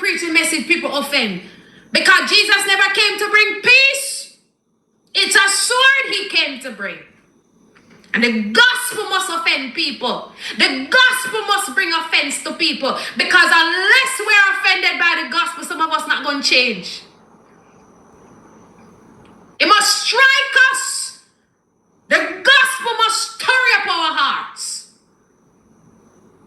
preach a message people offend. Because Jesus never came to bring peace. It's a sword he came to bring. And the gospel must offend people. The gospel must bring offense to people. Because unless we're offended by the gospel, some of us not going to change. It must strike us. The gospel must stir up our hearts.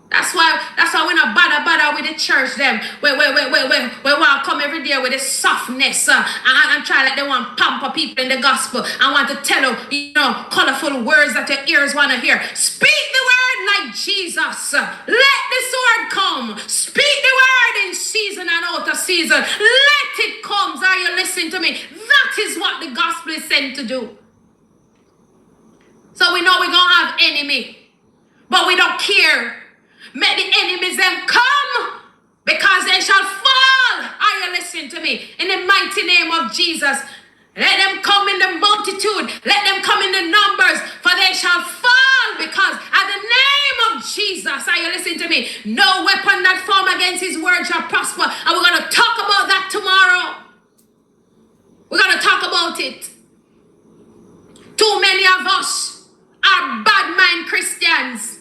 That's why we're not bother with the church them. We want to come every day with the softness and try like they want to pamper people in the gospel. I want to tell you, colorful words that your ears want to hear. Speak the word like Jesus. Let the sword come. Speak the word in season and out of season. Let it come. Are you listening to me? That is what the gospel is sent to do. So we know we're going to have enemy, but we don't care. May the enemies them come, because they shall fall. Are you listening to me? In the mighty name of Jesus. Let them come in the multitude. Let them come in the numbers, for they shall fall, because at the name of Jesus, are you listening to me? No weapon that form against his word shall prosper. And we're going to talk about that tomorrow. We're going to talk about it. Too many of us are bad mind Christians.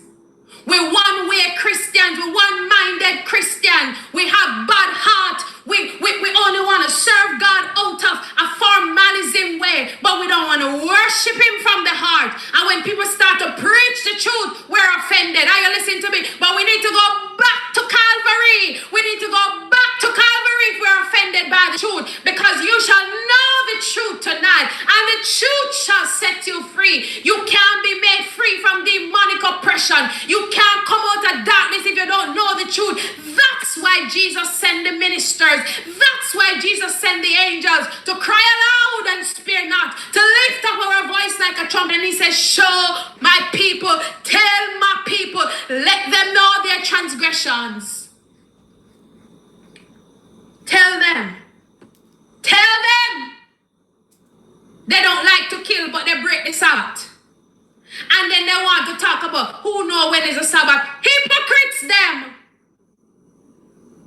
We're one-way Christians. We're one-minded Christians. We have bad heart. We only want to serve God out of a formalism way, but we don't want to worship him from the heart. And when people start to preach the truth, we're offended. Are you listening to me? But we need to go back to Calvary. We need to go back to Calvary if we're offended by the truth, because you shall know the truth tonight, and the truth shall set you free. You can't be made free from demonic oppression. You can't come out of darkness if you don't know the truth. That's why Jesus sent the ministers. That's why Jesus sent the angels to cry aloud and spare not, to lift up our voice like a trumpet. And he says, show my people, tell my people, let them know their transgressions. Tell them. Tell them. They don't like to kill, but they break the Sabbath. And then they want to talk about who know when is a Sabbath. Hypocrites them.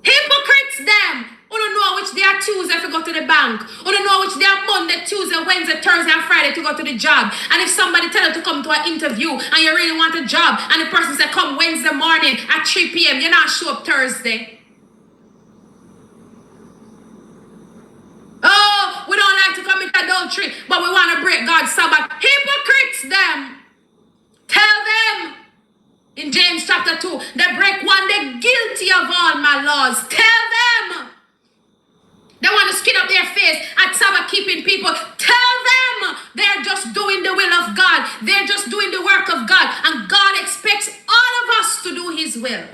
Hypocrites them. Who don't know which day are Tuesday if you go to the bank. Who don't know which day are Monday, Tuesday, Wednesday, Thursday, and Friday to go to the job. And if somebody tell you to come to an interview and you really want a job, and the person said come Wednesday morning at 3 p.m., you're not show up Thursday. Oh, we don't like to commit adultery, but we want to break God's Sabbath. Hypocrites them. Tell them. In James chapter 2, they break one, they're guilty of all my laws. Tell them. They want to skin up their face at Sabbath keeping people. Tell them they're just doing the will of God. They're just doing the work of God. And God expects all of us to do his will.